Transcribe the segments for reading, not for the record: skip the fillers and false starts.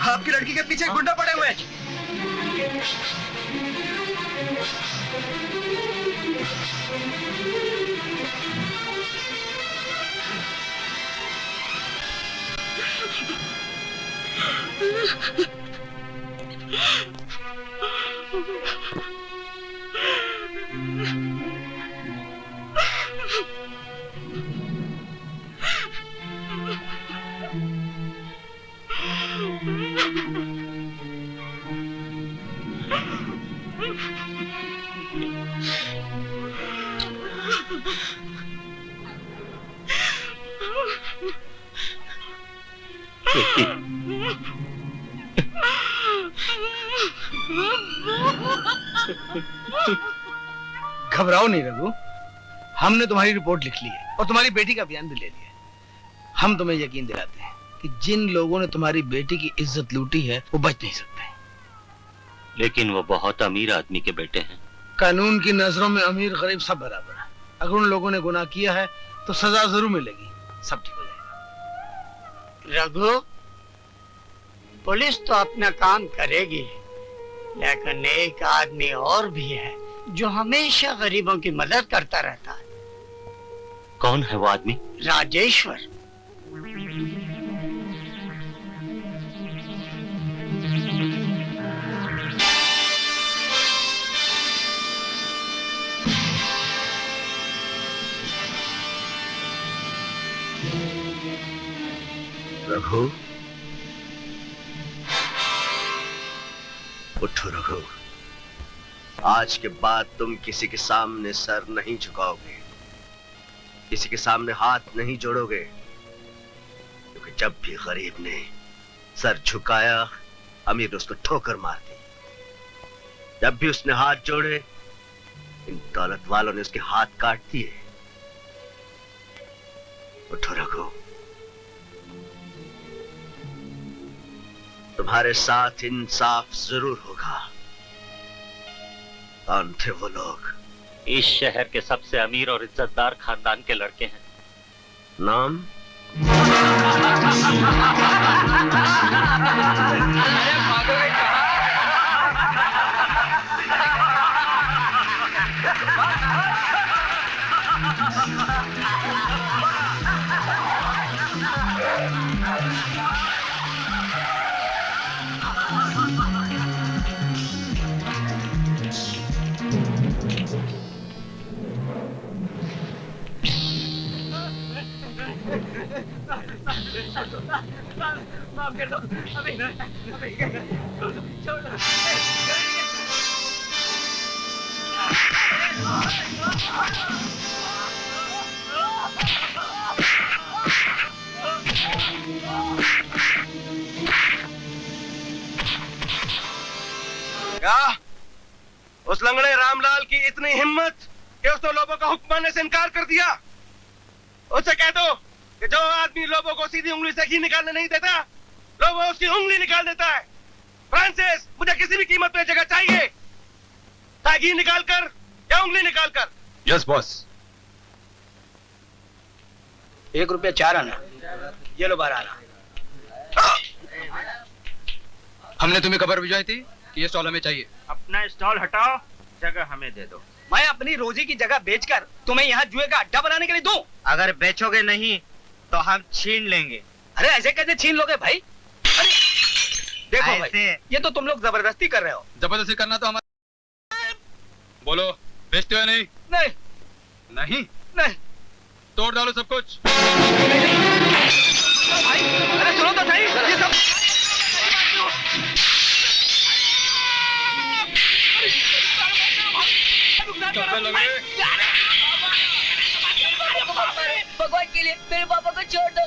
आपकी लड़की के पीछे गुंडा पड़े हुए हैं। घबराओ नहीं रघु, हमने तुम्हारी रिपोर्ट लिख ली है और तुम्हारी बेटी का बयान भी ले लिया है। हम तुम्हें यकीन दिलाते हैं कि जिन लोगों ने तुम्हारी बेटी की इज्जत लूटी है वो बच नहीं सकते। लेकिन वो बहुत अमीर आदमी के बेटे हैं। कानून की नजरों में अमीर गरीब सब बराबर है। अगर उन लोगों ने गुनाह किया है तो सजा जरूर मिलेगी। सब ठीक हो जाएगा। रघु, पुलिस तो अपना काम करेगी, लेकिन एक आदमी और भी है जो हमेशा गरीबों की मदद करता रहता है। कौन है वो आदमी? राजेश्वर। रघु, उठो रघु। आज के बाद तुम किसी के सामने सर नहीं झुकाओगे, किसी के सामने हाथ नहीं जोड़ोगे, क्योंकि जब भी गरीब ने सर झुकाया अमीर ने उसको ठोकर मार दी। जब भी उसने हाथ जोड़े इन दौलत वालों ने उसके हाथ काट दिए। उठो रघु, तुम्हारे साथ इंसाफ जरूर होगा। कौन थे वो लोग? इस शहर के सबसे अमीर और इज्जतदार खानदान के लड़के हैं। नाम? माफ कर दो, अभी छोड़ दो। क्या? उस लंगड़े रामलाल की इतनी हिम्मत कि उसने लोगों का हुक्म मानने से इनकार कर दिया। उससे कह दो कि जो आदमी लोगों को सीधी उंगली से घी निकालने नहीं देता, लोगों उसकी उंगली निकाल देता है। फ्रांसिस, मुझे किसी भी कीमत पे जगह चाहिए, चाहे घी निकाल कर या उंगली निकाल कर। Yes boss. 1 रुपया 4 आना, ये लो 12 आना। हमने तुम्हें खबर भिजवाई थी कि ये स्टॉल हमें चाहिए। अपना स्टॉल हटाओ, जगह हमें दे दो। मैं अपनी रोजी की जगह बेचकर तुम्हें यहाँ जुए का अड्डा बनाने के लिए दूं? अगर बेचोगे नहीं तो हम छीन लेंगे। अरे ऐसे कैसे छीन लोगे भाई? अरे देखो भाई, ऐसे। ये तो तुम लोग जबरदस्ती कर रहे हो। जबरदस्ती करना तो हमारा। बोलो, बेचते हो या नहीं? नहीं नहीं? नहीं तोड़ डालो सब कुछ। भाई, अरे सुनो तो सही, ये सब भगवान के लिए मेरे पापा को छोड़ दो।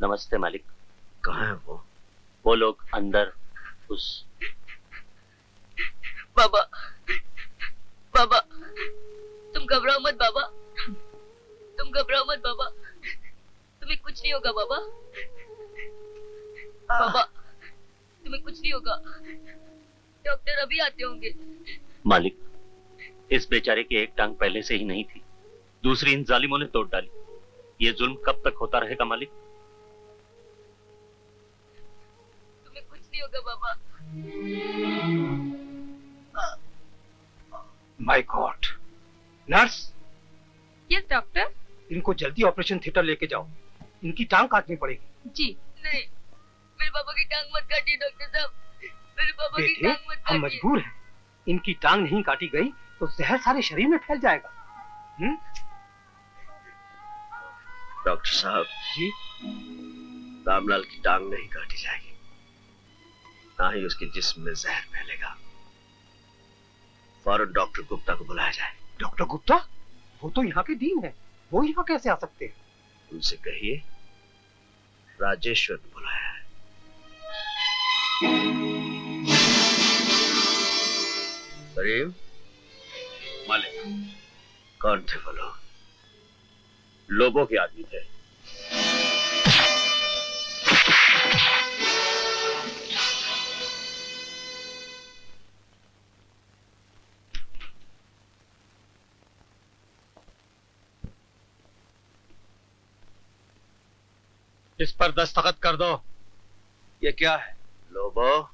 नमस्ते मालिक। कहाँ है वो लोग अंदर उस। बाबा, बाबा, तुम घबराओ मत बाबा, तुम घबराओ मत बाबा, तुम्हें कुछ नहीं होगा बाबा। बाबा, तुम्हें कुछ नहीं होगा, डॉक्टर अभी आते होंगे। मालिक, इस बेचारे की एक टांग पहले से ही नहीं थी, दूसरी इन जालिमों ने तोड़ डाली। ये जुल्म कब तक होता रहेगा मालिक? तुम्हें कुछ नहीं होगा बाबा। My God. Nurse, yes doctor. इनको जल्दी ऑपरेशन थिएटर लेके जाओ, इनकी टांग काटनी पड़ेगी। जी। नहीं, मेरे पापा की टांग मत काटिए डॉक्टर साहब, मेरे पापा की बेटे, टांग मत हम काटिए। मजबूर हैं। इनकी टांग नहीं काटी गई तो जहर सारे शरीर में फैल जाएगा। डॉक्टर साहब जी? रामलाल की टांग नहीं काटी जाएगी, ना ही उसके जिस्म में जहर फैलेगा। फौरन डॉक्टर गुप्ता को बुलाया जाए। डॉक्टर गुप्ता? वो तो यहाँ के डीन है, वो यहाँ कैसे आ सकते हैं? उनसे कहिए राजेश्वर ने बुलाया है। करीम, मालिक, कौन थे वो लोग? लोगों के आदमी थे। इस पर दस्तखत कर दो। ये क्या है? लोबो,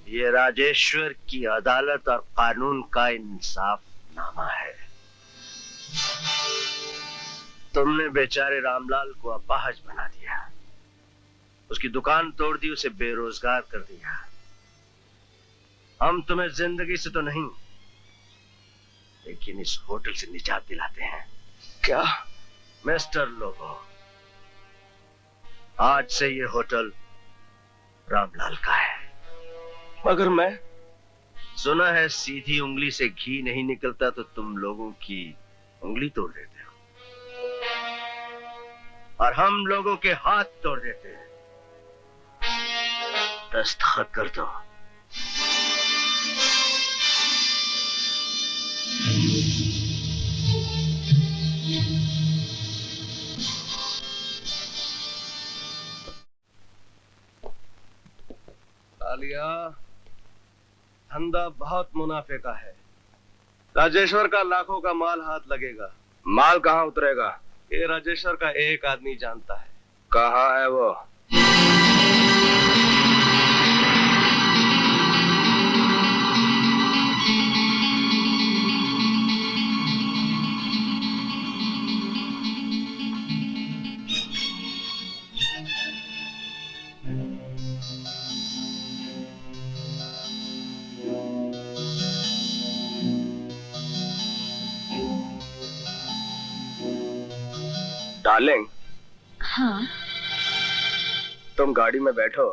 ये राजेश्वर की अदालत और कानून का इंसाफनामा है। तुमने बेचारे रामलाल को अपाहज बना दिया, उसकी दुकान तोड़ दी, उसे बेरोजगार कर दिया। हम तुम्हें जिंदगी से तो नहीं, लेकिन इस होटल से निजात दिलाते हैं। क्या? मिस्टर लोबो, आज से ये होटल रामलाल का है। मगर मैं सुना है सीधी उंगली से घी नहीं निकलता, तो तुम लोगों की उंगली तोड़ देते हो और हम लोगों के हाथ तोड़ देते हैं। दस्तखत कर दो। आलिया, धंधा बहुत मुनाफे का है। राजेश्वर का लाखों का माल हाथ लगेगा। माल कहाँ उतरेगा? ये राजेश्वर का एक आदमी जानता है। कहाँ है वो? डार्लिंग, हाँ। तुम गाड़ी में बैठो,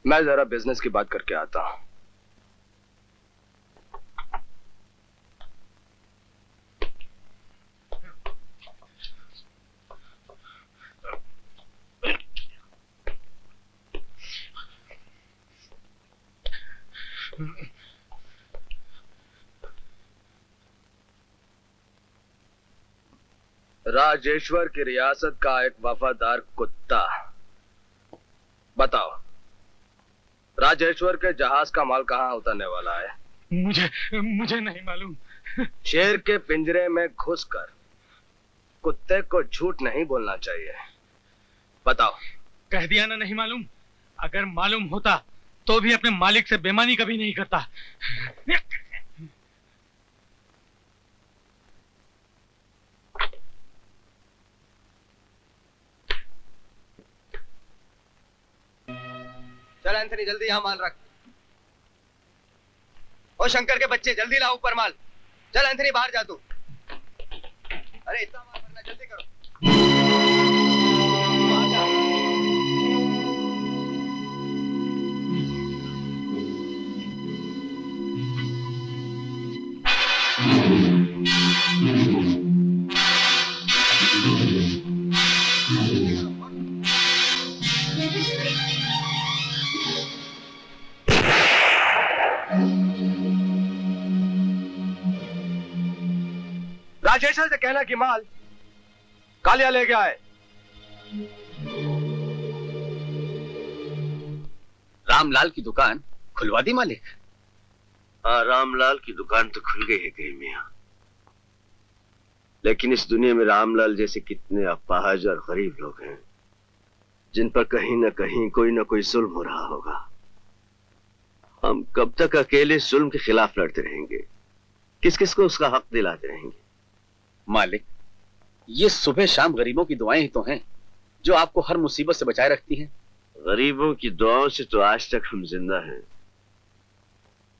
मैं जरा बिजनेस की बात करके आता हूँ। राजेश्वर की रियासत का एक वफादार कुत्ता। बताओ, राजेश्वर के जहाज का माल कहाँ उतरने वाला है? मुझे नहीं मालूम। शेर के पिंजरे में घुसकर कुत्ते को झूठ नहीं बोलना चाहिए। बताओ। कह दिया ना, नहीं मालूम। अगर मालूम होता तो भी अपने मालिक से बेईमानी कभी नहीं करता। चल एंथनी, जल्दी यहाँ माल रख। ओ शंकर के बच्चे, जल्दी लाओ ऊपर माल। चल एंथनी, बाहर जा तू। अरे इतना माल भरना, जल्दी करो। बाहर जा। राजेश्वर से कहना कि माल कालिया लेके आए। रामलाल की दुकान खुलवा दी मालिक? हाँ, रामलाल की दुकान तो खुल गई है करीम मियां, लेकिन इस दुनिया में रामलाल जैसे कितने अपाहज और गरीब लोग हैं जिन पर कहीं ना कहीं कोई ना कोई जुल्म हो रहा होगा। हम कब तक अकेले जुल्म के खिलाफ लड़ते रहेंगे? किस किस को उसका हक दिलाते रहेंगे? मालिक, ये सुबह शाम गरीबों की दुआएं ही तो हैं जो आपको हर मुसीबत से बचाए रखती हैं। गरीबों की दुआओं से तो आज तक हम जिंदा हैं,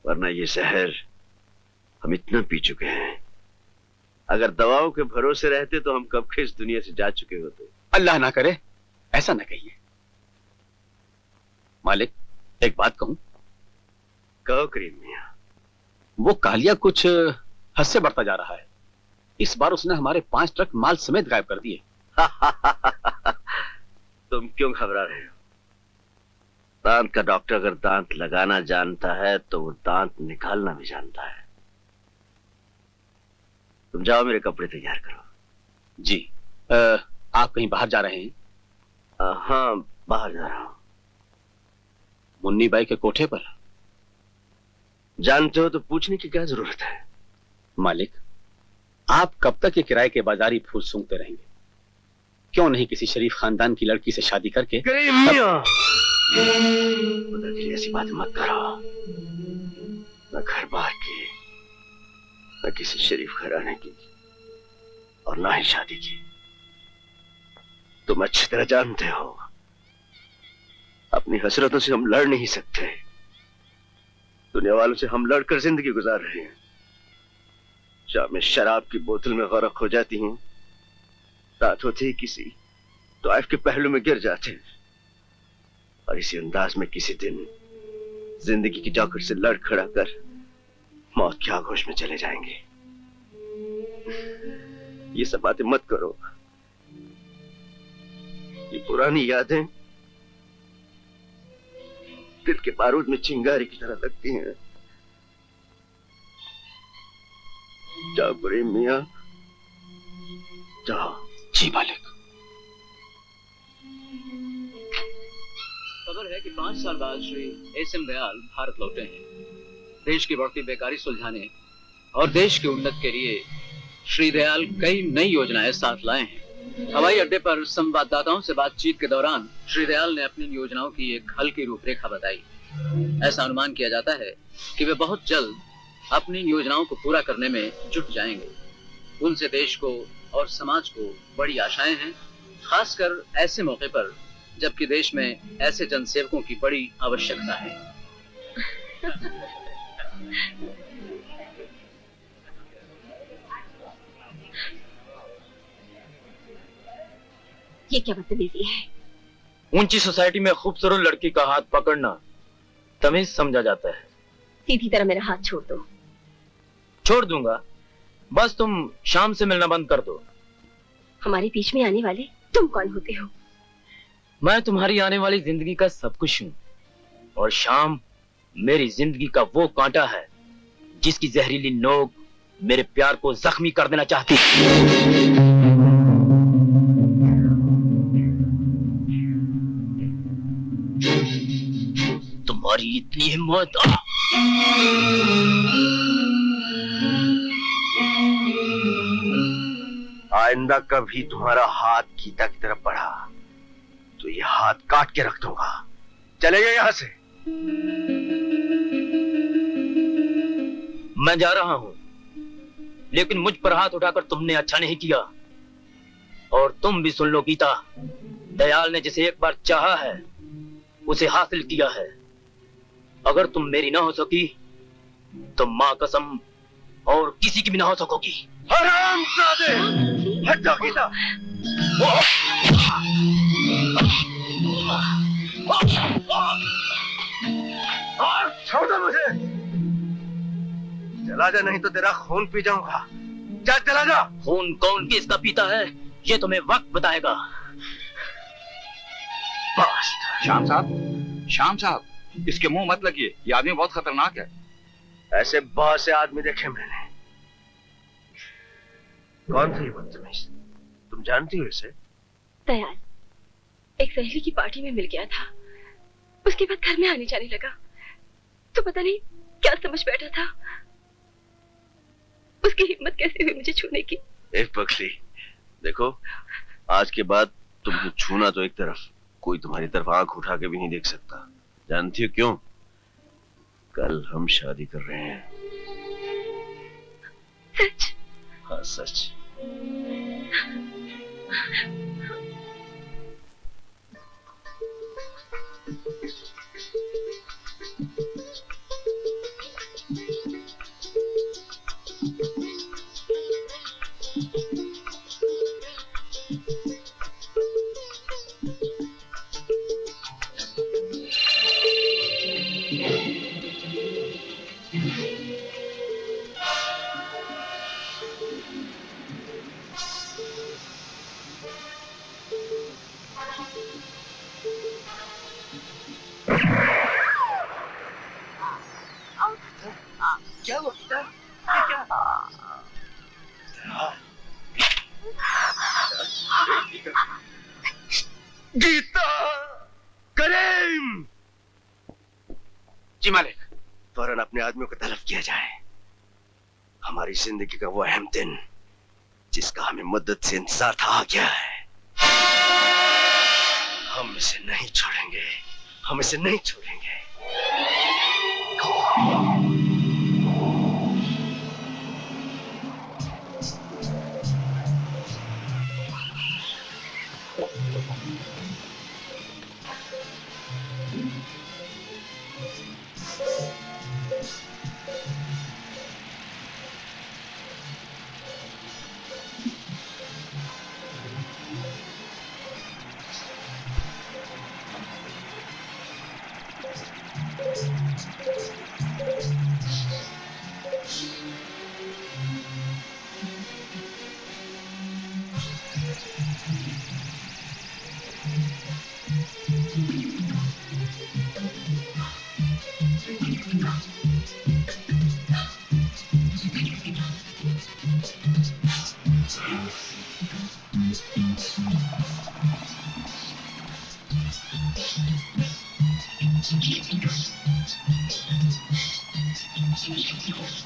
वरना ये जहर हम इतना पी चुके हैं। अगर दवाओं के भरोसे रहते तो हम कब के इस दुनिया से जा चुके होते। अल्लाह ना करे, ऐसा ना कहिए। मालिक, एक बात कहूं? कहो करीम मियां। वो कालिया कुछ हद से बढ़ता जा रहा है। इस बार उसने हमारे 5 ट्रक माल समेत गायब कर दिए। तुम क्यों घबरा रहे हो? दांत का डॉक्टर अगर दांत लगाना जानता है तो वो दांत निकालना भी जानता है। तुम जाओ, मेरे कपड़े तैयार करो। जी। आप कहीं बाहर जा रहे हैं? हाँ, बाहर जा रहा हूं। मुन्नी बाई के कोठे पर? जानते हो तो पूछने की क्या जरूरत है? मालिक, आप कब तक ये किराए के बाजारी फूल सूंघते रहेंगे? क्यों नहीं किसी शरीफ खानदान की लड़की से शादी करके? करीम मियां, खुदा के लिए ऐसी बात मत करो। न घर बार की, न किसी शरीफ घराने की, और ना ही शादी की। तुम अच्छी तरह जानते हो अपनी हसरतों से हम लड़ नहीं सकते। दुनिया वालों से हम लड़कर जिंदगी गुजार रहे हैं। शाम शराब की बोतल में गरक हो जाती हैं, रात होते ही किसी तौफ के पहलू में गिर जाते हैं, और इसी अंदाज में किसी दिन जिंदगी की चौखट से लड़ खड़ा कर मौत के आगोश में चले जाएंगे। ये सब बातें मत करो। ये पुरानी यादें दिल के बारूद में चिंगारी की तरह लगती हैं। जाओ करीम मियां, जाओ। जी मालिक। खबर है कि 5 साल बाद श्री एस.एम. दयाल भारत लौटे हैं। देश की बढ़ती बेकारी सुलझाने और देश की उन्नति के लिए श्री दयाल कई नई योजनाएं साथ लाए हैं। हवाई अड्डे पर संवाददाताओं से बातचीत के दौरान श्री दयाल ने अपनी योजनाओं की एक हल्की रूपरेखा बताई। ऐसा अनुमान किया जाता है कि वे बहुत जल्द अपनी योजनाओं को पूरा करने में जुट जाएंगे। उनसे देश को और समाज को बड़ी आशाएं हैं, खासकर ऐसे मौके पर जबकि देश में ऐसे जनसेवकों की बड़ी आवश्यकता है। ये क्या बदतमीजी है? ऊंची सोसाइटी में खूबसूरत लड़की का हाथ पकड़ना तमीज समझा जाता है। सीधी तरह मेरा हाथ छोड़ दो। छोड़ दूंगा, बस तुम शाम से मिलना बंद कर दो। हमारे बीच में आने वाले तुम कौन होते हो? मैं तुम्हारी आने वाली जिंदगी का सब कुछ हूँ, और शाम मेरी जिंदगी का वो कांटा है जिसकी जहरीली नोक मेरे प्यार को जख्मी कर देना चाहती है। तुम्हारी इतनी हिम्मत! आइंदा कभी तुम्हारा हाथ गीता की तरफ बढ़ा तो ये हाथ काट के रख दूंगा। चले गए यहां से। मैं जा रहा हूं, लेकिन मुझ पर हाथ उठाकर तुमने अच्छा नहीं किया। और तुम भी सुन लो गीता, दयाल ने जिसे एक बार चाहा है उसे हासिल किया है। अगर तुम मेरी ना हो सकी तो मां कसम और किसी की भी ना हो सकोगी। हरामजादे, हट जाओ गीता। छोड़ दो मुझे। चला जा, नहीं तो तेरा खून पी जाऊंगा। जा, चला जा। खून कौन किसका पीता है ये तुम्हें वक्त बताएगा। श्याम साहब, इसके मुंह मत लगिए, ये आदमी बहुत खतरनाक है। ऐसे बहुत से आदमी देखे मैंने। कौन थे ये बदतमीज? तुम जानती हो इसे? दयाल एक सहेली की पार्टी में मिल गया था, उसके बाद घर में आने जाने लगा तो पता नहीं क्या समझ बैठा था। उसकी हिम्मत कैसे हुई मुझे छूने की। एक पगली, देखो आज के बाद तुमको छूना तो एक तरफ, कोई तुम्हारी तरफ आंख उठा के भी नहीं देख सकता। जानती हो क्यों? कल हम शादी कर रहे हैं। सच? हाँ सच। क्या हुआ? गीता! करीम! जी मालिक। फौरन अपने आदमियों को तलब किया जाए। हमारी जिंदगी का वो अहम दिन जिसका हमें मुद्दत से इंतजार था आ गया है। हम इसे नहीं छोड़ेंगे, हम इसे नहीं छोड़ेंगे। Thank you.